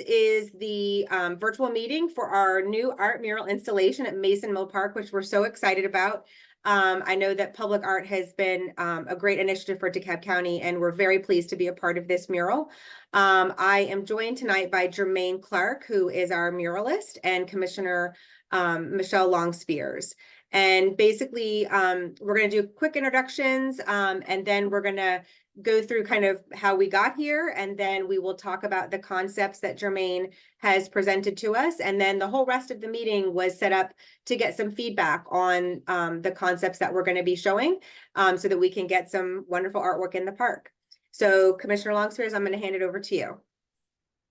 is the virtual meeting for our new art mural installation at Mason Mill Park, which we're so excited about. I know that public art has been a great initiative for DeKalb County, and we're very pleased to be a part of this mural. I am joined tonight by Jermaine Clark, who is our muralist, and Commissioner Michelle Long-Spears. And basically, we're going to do quick introductions, and then we're going to go through kind of how we got here, and then we will talk about the concepts that Jermaine has presented to us. And then the whole rest of the meeting was set up to get some feedback on the concepts that we're going to be showing, so that we can get some wonderful artwork in the park. So Commissioner Long-Spears, I'm going to hand it over to you.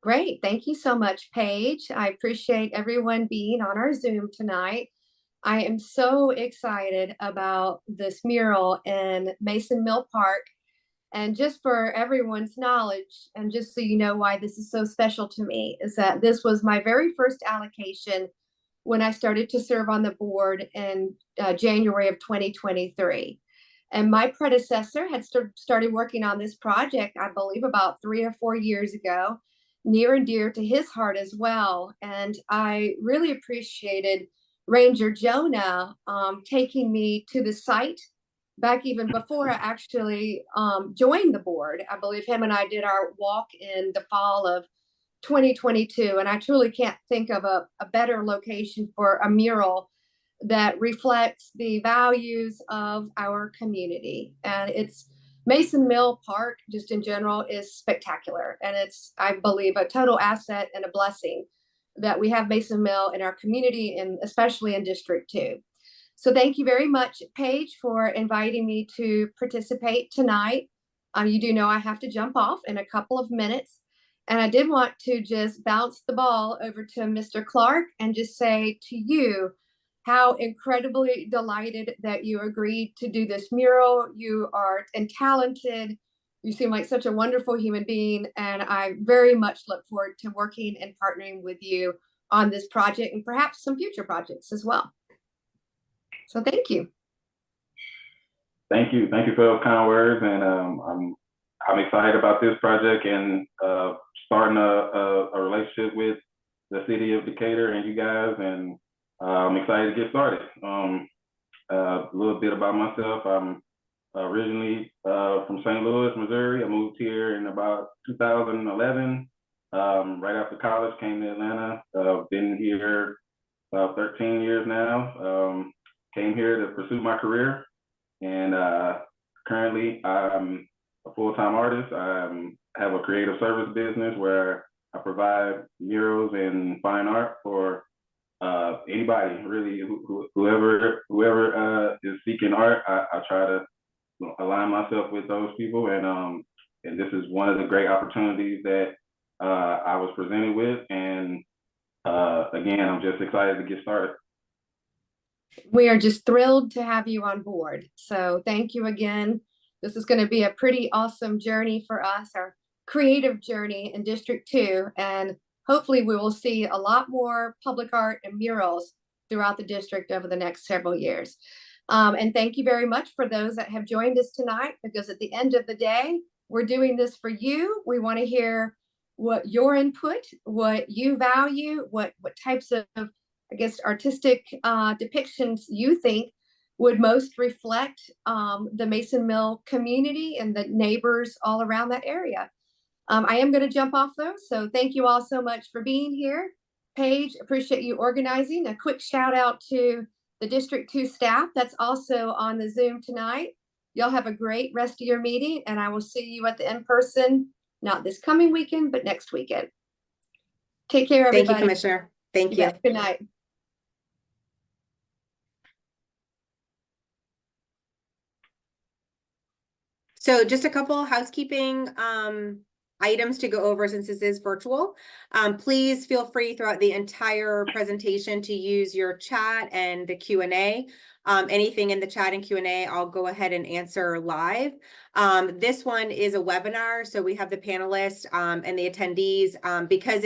Great. Thank you so much, Paige. I appreciate everyone being on our Zoom tonight. I am so excited about this mural in Mason Mill Park. And just for everyone's knowledge, and just so you know why this is so special to me, is that this was my very first allocation when I started to serve on the board in January of 2023. And my predecessor had started working on this project, I believe, about 3 or 4 years ago, near and dear to his heart as well. And I really appreciated Ranger Jonah taking me to the site back even before I actually joined the board. I believe him and I did our walk in the fall of 2022. And I truly can't think of a better location for a mural that reflects the values of our community. And it's Mason Mill Park, just in general, is spectacular. And it's, I believe, a total asset and a blessing that we have Mason Mill in our community, and especially in District 2. So thank you very much, Paige, for inviting me to participate tonight. You do know I have to jump off in a couple of minutes. And I did want to just bounce the ball over to Mr. Clark and just say to you how incredibly delighted that you agreed to do this mural. You are talented. You seem like such a wonderful human being. And I very much look forward to working and partnering with you on this project and perhaps some future projects as well. So thank you. Thank you for those kind words, and I'm excited about this project and starting a relationship with the city of Decatur and you guys, and I'm excited to get started. A little bit about myself. I'm originally from St. Louis, Missouri. I moved here in about 2011. Right after college, came to Atlanta. Been here about 13 years now. Came here to pursue my career, and currently I'm a full-time artist. I have a creative service business where I provide murals and fine art for anybody, really, whoever is seeking art. I try to align myself with those people, and this is one of the great opportunities that I was presented with, and again, I'm just excited to get started. We are just thrilled to have you on board. So thank you again. This is going to be a pretty awesome journey for us, our creative journey in District 2. And hopefully we will see a lot more public art and murals throughout the district over the next several years. And thank you very much for those that have joined us tonight, because at the end of the day, we're doing this for you. We want to hear what your input, what you value, what types of, I guess, artistic depictions you think would most reflect the Mason Mill community and the neighbors all around that area. I am going to jump off though, so thank you all so much for being here. Paige, appreciate you organizing. A quick shout out to the District 2 staff that's also on the Zoom tonight. Y'all have a great rest of your meeting, and I will see you at the in-person, not this coming weekend, but next weekend. Take care, everybody. Thank you, Commissioner. Thank you. Good night. So just a couple housekeeping items to go over since this is virtual. Please feel free throughout the entire presentation to use your chat and the Q&A. Anything in the chat and Q&A, I'll go ahead and answer live. This one is a webinar, so we have the panelists and the attendees. Because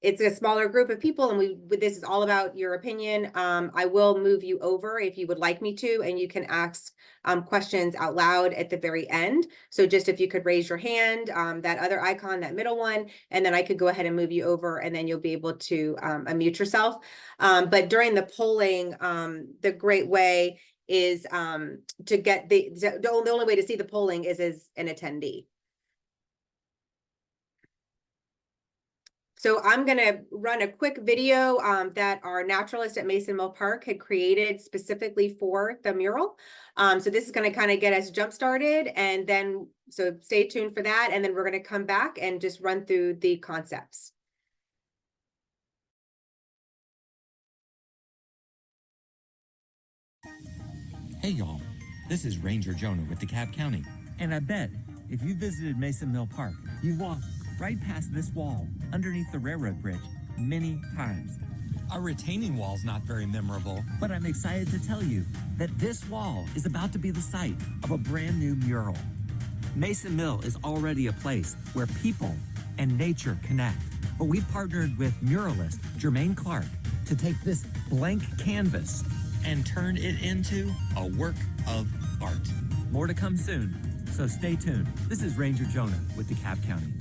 it's a smaller group of people, and this is all about your opinion. I will move you over if you would like me to, and you can ask questions out loud at the very end. So just if you could raise your hand, that other icon, that middle one, and then I could go ahead and move you over, and then you'll be able to unmute yourself. But during the polling, the great way is to get the only way to see the polling is as an attendee. So I'm going to run a quick video that our naturalist at Mason Mill Park had created specifically for the mural. So this is going to kind of get us jump started, and then so stay tuned for that. And then we're going to come back and just run through the concepts. Hey y'all, this is Ranger Jonah with DeKalb County. And I bet if you visited Mason Mill Park, you walked right past this wall underneath the railroad bridge many times. Our retaining wall's not very memorable, but I'm excited to tell you that this wall is about to be the site of a brand new mural. Mason Mill is already a place where people and nature connect, but we've partnered with muralist Jermaine to take this blank canvas and turn it into a work of art. More to come soon, so stay tuned. This is Ranger Jonah with DeKalb County.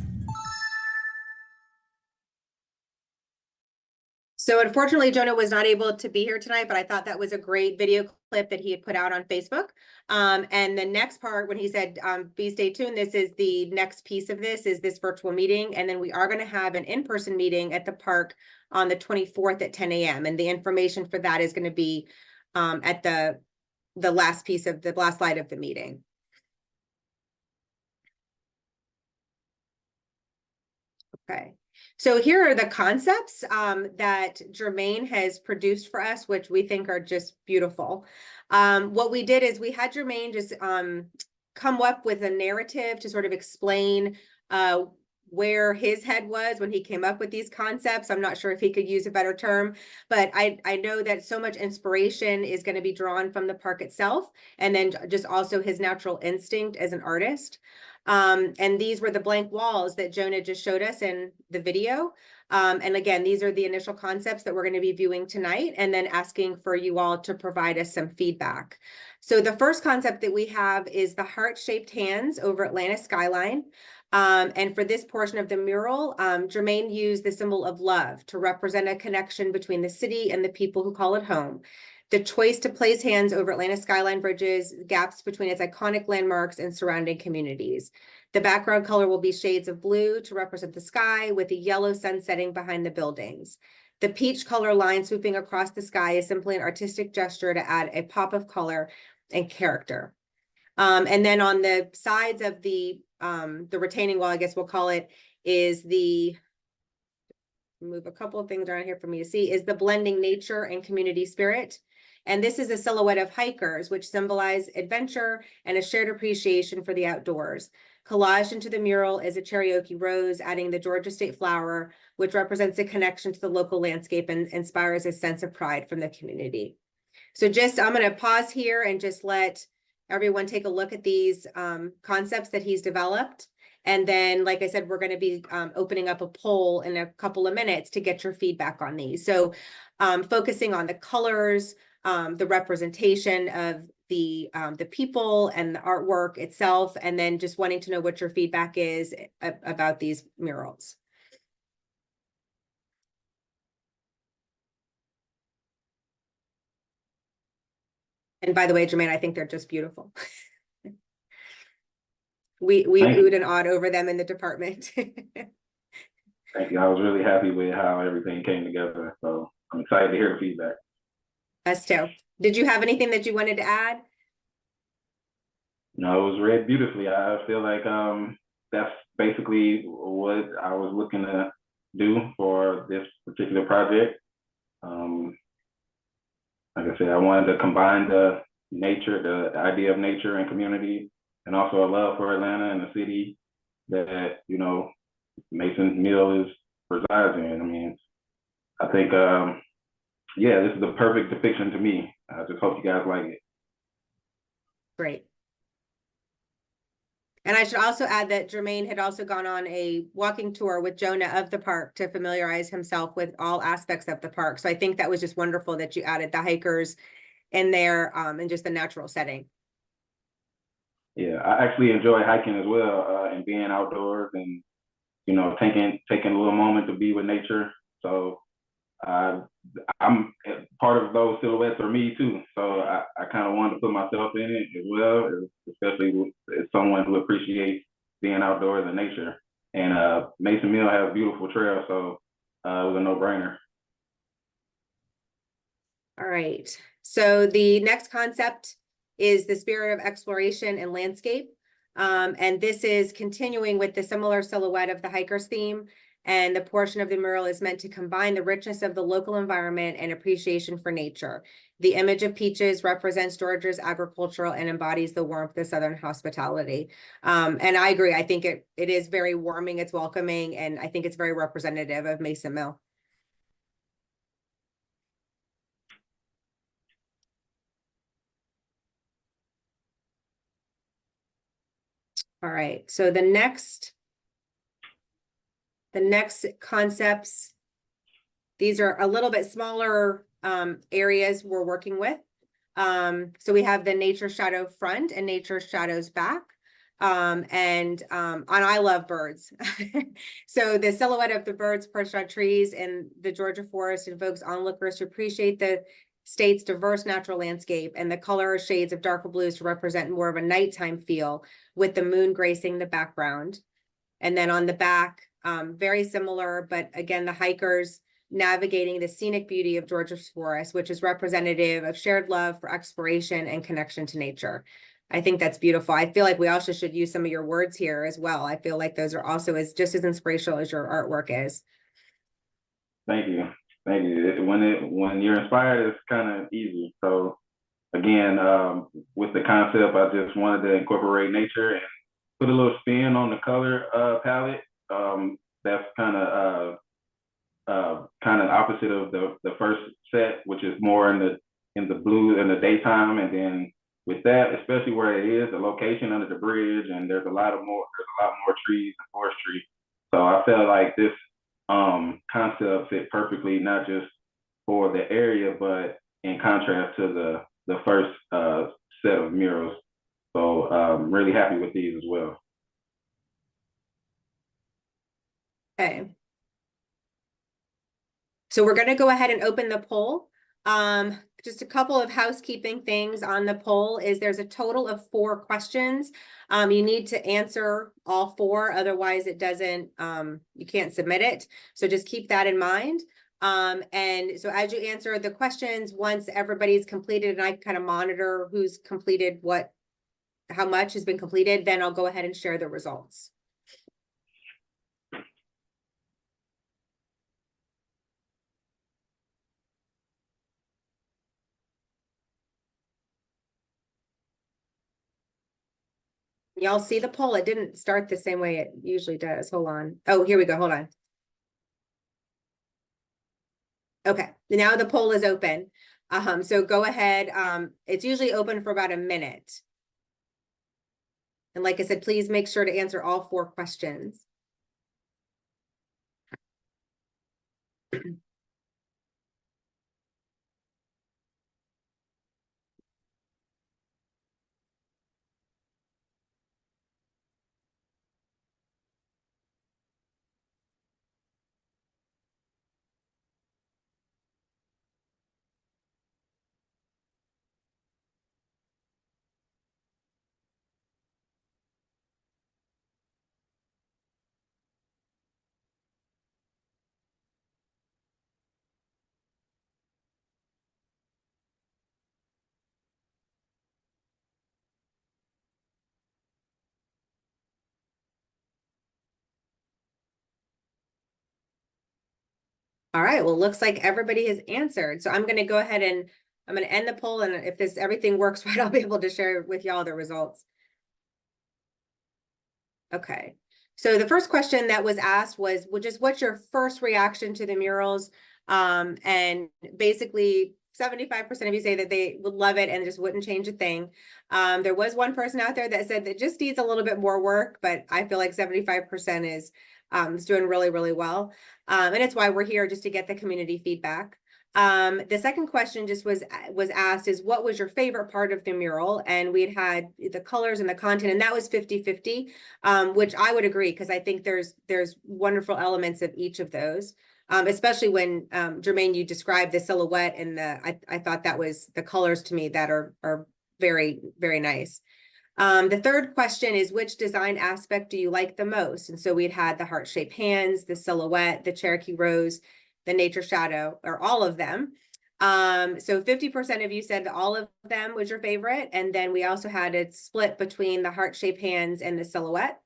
So unfortunately, Jonah was not able to be here tonight, but I thought that was a great video clip that he had put out on Facebook. And the next part, when he said, be stay tuned, this is the next piece of this is this virtual meeting. And then we are going to have an in-person meeting at the park on the 24th at 10 a.m. And the information for that is going to be at the last piece of the last slide of the meeting. Okay. So here are the concepts that Jermaine has produced for us, which we think are just beautiful. What we did is we had Jermaine just come up with a narrative to sort of explain where his head was when he came up with these concepts. I'm not sure if he could use a better term, but I know that so much inspiration is going to be drawn from the park itself, and then just also his natural instinct as an artist. And these were the blank walls that Jonah just showed us in the video. And again, these are the initial concepts that we're going to be viewing tonight, and then asking for you all to provide us some feedback. So the first concept that we have is the heart-shaped hands over Atlanta skyline. And for this portion of the mural, Jermaine used the symbol of love to represent a connection between the city and the people who call it home. The choice to place hands over Atlanta skyline bridges gaps between its iconic landmarks and surrounding communities. The background color will be shades of blue to represent the sky, with a yellow sun setting behind the buildings. The peach color line swooping across the sky is simply an artistic gesture to add a pop of color and character. And then on the sides of the retaining wall, I guess we'll call it, is the, move a couple of things around here for me to see, is the blending nature and community spirit. And this is a silhouette of hikers, which symbolize adventure and a shared appreciation for the outdoors. Collaged into the mural is a cherokee rose, adding the Georgia state flower, which represents a connection to the local landscape and inspires a sense of pride from the community. So just, I'm going to pause here and just let everyone take a look at these concepts that he's developed. And then, like I said, we're going to be opening up a poll in a couple of minutes to get your feedback on these. So focusing on the colors, the representation of the people and the artwork itself, and then just wanting to know what your feedback is about these murals. And by the way, Jermaine, I think they're just beautiful. We oohed and awed over them in the department. Thank you. I was really happy with how everything came together. So I'm excited to hear the feedback. Us too. Did you have anything that you wanted to add? No, it was read beautifully. I feel like that's basically what I was looking to do for this particular project. Like I said, I wanted to combine the nature, the idea of nature and community, and also a love for Atlanta and the city that, you know, Mason Mill resides in. I mean, I think, yeah, this is the perfect depiction to me. I just hope you guys like it. Great. And I should also add that Jermaine had also gone on a walking tour with Jonah of the park to familiarize himself with all aspects of the park. So I think that was just wonderful that you added the hikers in there, and just the natural setting. Yeah, I actually enjoy hiking as well, and being outdoors and, you know, taking a little moment to be with nature. So I'm part of those silhouettes are me too. So I kind of wanted to put myself in it as well, especially as someone who appreciates being outdoors and nature. And Mason Mill has beautiful trails, so it was a no-brainer. All right. So the next concept is the spirit of exploration and landscape. And this is continuing with the similar silhouette of the hiker's theme. And the portion of the mural is meant to combine the richness of the local environment and appreciation for nature. The image of peaches represents Georgia's agricultural and embodies the warmth of Southern hospitality. And I agree. I think it is very warming, it's welcoming, and I think it's very representative of Mason Mill. All right, so the next concepts, these are a little bit smaller areas we're working with. So we have the nature shadow front and nature shadows back. And I love birds. So the silhouette of the birds perched on trees in the Georgia forest invokes onlookers to appreciate the state's diverse natural landscape, and the color shades of darker blues to represent more of a nighttime feel with the moon gracing the background. And then on the back, very similar, but again, the hikers navigating the scenic beauty of Georgia's forest, which is representative of shared love for exploration and connection to nature. I think that's beautiful. I feel like we also should use some of your words here as well. I feel like those are also just as inspirational as your artwork is. Thank you. Thank you. When you're inspired, it's kind of easy. So again, with the concept, I just wanted to incorporate nature and put a little spin on the color palette. That's kind of opposite of the first set, which is more in the blue in the daytime, and then with that, especially where it is, the location under the bridge, and there's a lot more trees and forestry. So I felt like this concept fit perfectly, not just for the area, but in contrast to the first set of murals. So I'm really happy with these as well. Okay. So we're going to go ahead and open the poll. Just a couple of housekeeping things on the poll is there's a total of 4 questions. You need to answer all 4, otherwise it doesn't, you can't submit it. So just keep that in mind. And so as you answer the questions, once everybody's completed and I kind of monitor who's completed how much has been completed, then I'll go ahead and share the results. Y'all see the poll? It didn't start the same way it usually does. Hold on. Oh, here we go. Hold on. Okay, now the poll is open. So go ahead. It's usually open for about a minute. And like I said, please make sure to answer all 4 questions. All right, well, looks like everybody has answered. So I'm going to go ahead and I'm going to end the poll. And if everything works right, I'll be able to share with y'all the results. Okay. So the first question that was asked was, just what's your first reaction to the murals? And basically 75% of you say that they would love it and just wouldn't change a thing. There was one person out there that said that just needs a little bit more work, but I feel like 75% is doing really, really well. And it's why we're here, just to get the community feedback. The second question just was asked is, what was your favorite part of the mural? And we'd had the colors and the content, and that was 50-50, which I would agree, because I think there's wonderful elements of each of those. Especially when Jermaine, you described the silhouette, and I thought that was the colors to me that are very, very nice. The third question is, which design aspect do you like the most? And so we'd had the heart-shaped hands, the silhouette, the Cherokee rose, the nature shadow, or all of them. So 50% of you said that all of them was your favorite. And then we also had it split between the heart-shaped hands and the silhouette.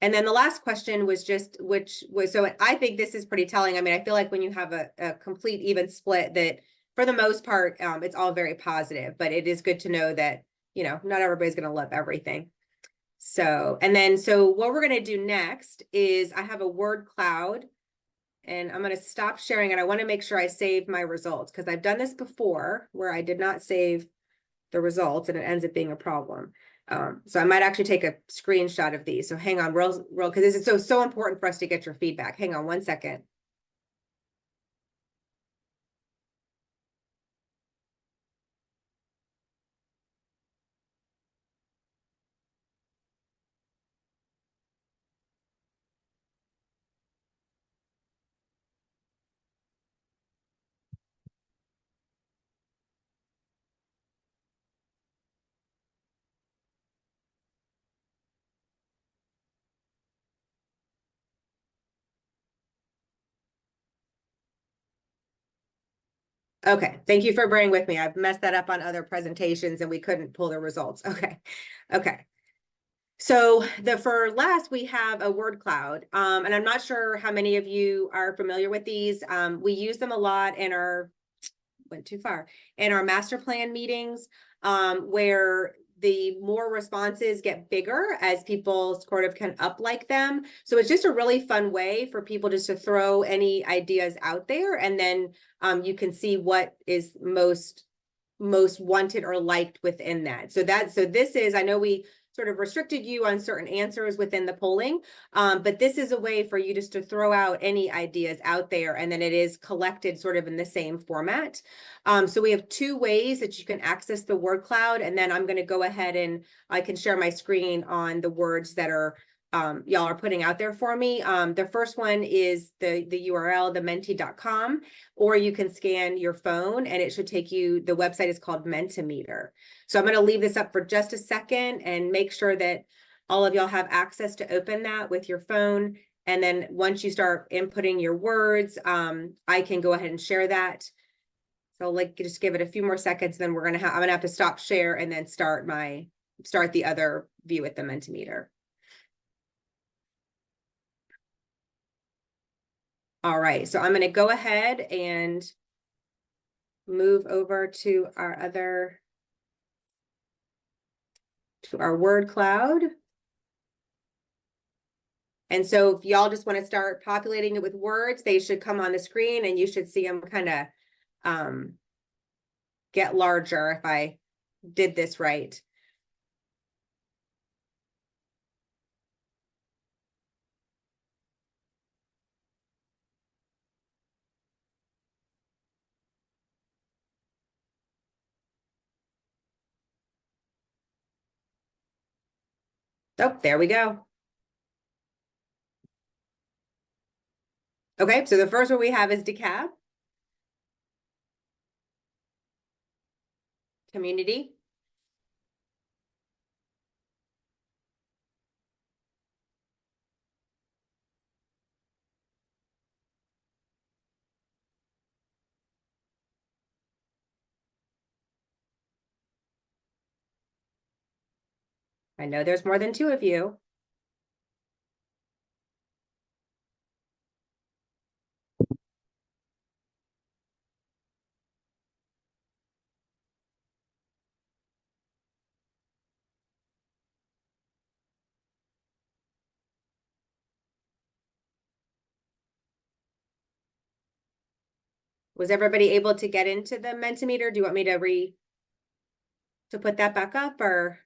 And then the last question was just which was, so I think this is pretty telling. I mean, I feel like when you have a complete even split, that for the most part, it's all very positive, but it is good to know that, you know, not everybody's going to love everything. So, and then, so what we're going to do next is I have a word cloud, and I'm going to stop sharing, and I want to make sure I save my results, because I've done this before where I did not save the results and it ends up being a problem. So I might actually take a screenshot of these. So hang on, real, because this is so important for us to get your feedback. Hang on one second. Okay, thank you for bearing with me. I've messed that up on other presentations and we couldn't pull the results. Okay, okay. So for last, we have a word cloud, and I'm not sure how many of you are familiar with these. We use them a lot in our, went too far, in our master plan meetings, where the more responses get bigger as people sort of can up like them. So it's just a really fun way for people just to throw any ideas out there, and then you can see what is most wanted or liked within that. So this is, I know we sort of restricted you on certain answers within the polling, but this is a way for you just to throw out any ideas out there, and then it is collected sort of in the same format. So we have two ways that you can access the word cloud, and then I'm going to go ahead and I can share my screen on the words that are y'all are putting out there for me. The first one is the URL, thementi.com, or you can scan your phone and it should take you, the website is called Mentimeter. So I'm going to leave this up for just a second and make sure that all of y'all have access to open that with your phone. And then once you start inputting your words, I can go ahead and share that. So like, just give it a few more seconds, then I'm gonna have to stop share and then start the other view with the Mentimeter. All right, so I'm going to go ahead and move over to our word cloud. And so if y'all just want to start populating it with words, they should come on the screen and you should see them kind of get larger if I did this right. Oh, there we go. Okay, so the first one we have is DeKalb. Community. I know there's more than two of you. Was everybody able to get into the Mentimeter? Do you want me to put that back up, or?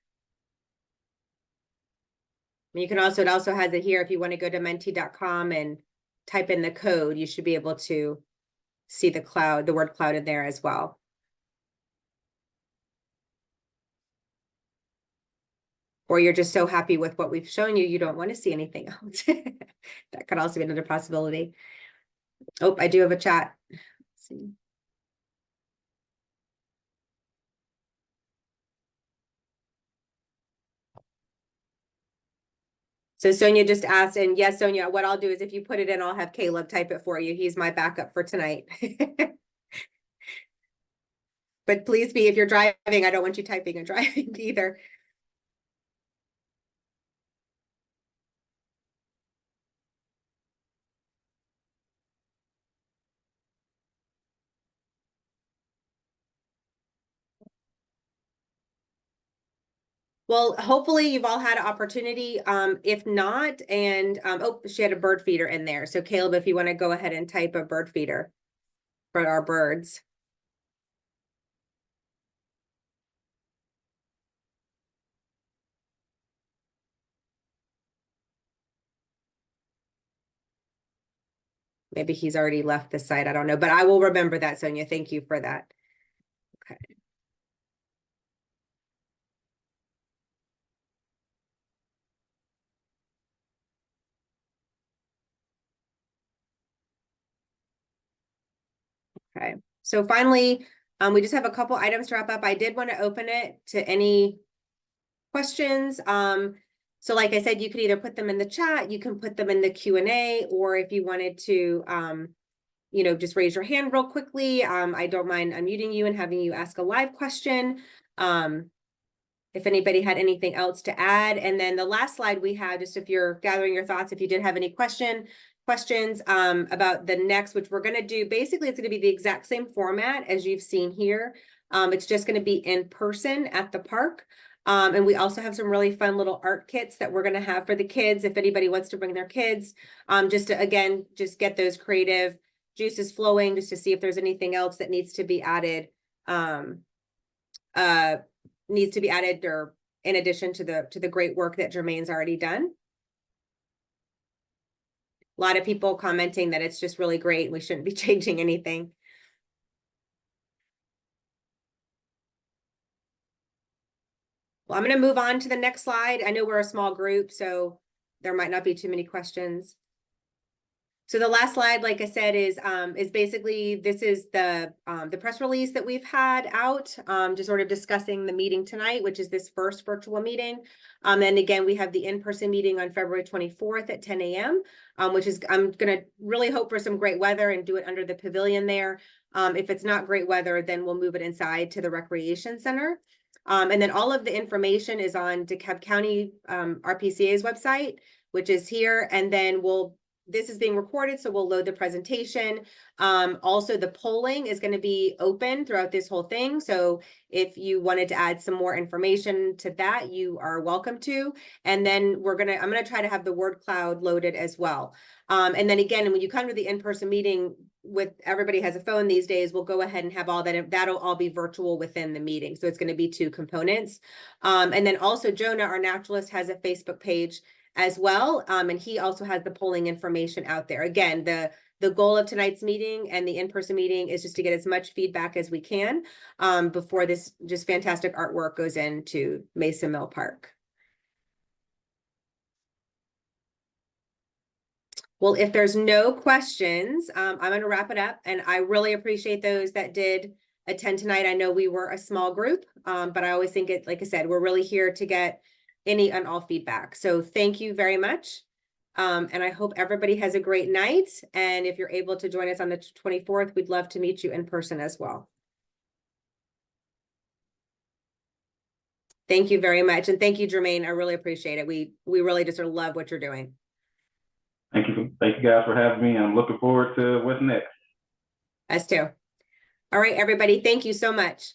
You can also, it also has it here. If you want to go to menti.com and type in the code, you should be able to see the cloud, the word cloud in there as well. Or you're just so happy with what we've shown you, you don't want to see anything else. That could also be another possibility. Oh, I do have a chat. Let's see. So Sonia just asked, and yes, Sonia, what I'll do is if you put it in, I'll have Caleb type it for you. He's my backup for tonight. But please be, if you're driving, I don't want you typing and driving either. Well, hopefully you've all had an opportunity. If not, and oh, she had a bird feeder in there. So Caleb, if you want to go ahead and type a bird feeder for our birds. Maybe he's already left the site. I don't know, but I will remember that, Sonia. Thank you for that. Okay. Okay. So finally, we just have a couple items to wrap up. I did want to open it to any questions. So like I said, you could either put them in the chat, you can put them in the Q&A, or if you wanted to, you know, just raise your hand real quickly. I don't mind unmuting you and having you ask a live question. If anybody had anything else to add. And then the last slide we had, just if you're gathering your thoughts, if you did have any questions about the next, which we're going to do, basically it's going to be the exact same format as you've seen here. It's just going to be in person at the park. And we also have some really fun little art kits that we're going to have for the kids. If anybody wants to bring their kids, just to, again, just get those creative juices flowing, just to see if there's anything else that needs to be added. Needs to be added, or in addition to the great work that Jermaine's already done. A lot of people commenting that it's just really great. We shouldn't be changing anything. Well, I'm going to move on to the next slide. I know we're a small group, so there might not be too many questions. So the last slide, like I said, is basically, this is the press release that we've had out, just sort of discussing the meeting tonight, which is this first virtual meeting. And again, we have the in-person meeting on February 24th at 10 a.m., which is, I'm going to really hope for some great weather and do it under the pavilion there. If it's not great weather, then we'll move it inside to the recreation center. And then all of the information is on DeKalb County RPCA's website, which is here. And then this is being recorded, so we'll load the presentation. Also, the polling is going to be open throughout this whole thing. So if you wanted to add some more information to that, you are welcome to. And then I'm gonna try to have the word cloud loaded as well. And then again, when you come to the in-person meeting, with everybody has a phone these days, we'll go ahead and have all that. That'll all be virtual within the meeting. So it's going to be 2 components. And then also Jonah, our naturalist, has a Facebook page as well. And he also has the polling information out there. Again, the goal of tonight's meeting and the in-person meeting is just to get as much feedback as we can before this just fantastic artwork goes into Mason Mill Park. Well, if there's no questions, I'm going to wrap it up. And I really appreciate those that did attend tonight. I know we were a small group, but I always think like I said, we're really here to get any and all feedback. So thank you very much. And I hope everybody has a great night. And if you're able to join us on the 24th, we'd love to meet you in person as well. Thank you very much. And thank you, Jermaine. I really appreciate it. We really just love what you're doing. Thank you guys for having me. I'm looking forward to what's next. Us too. All right, everybody. Thank you so much.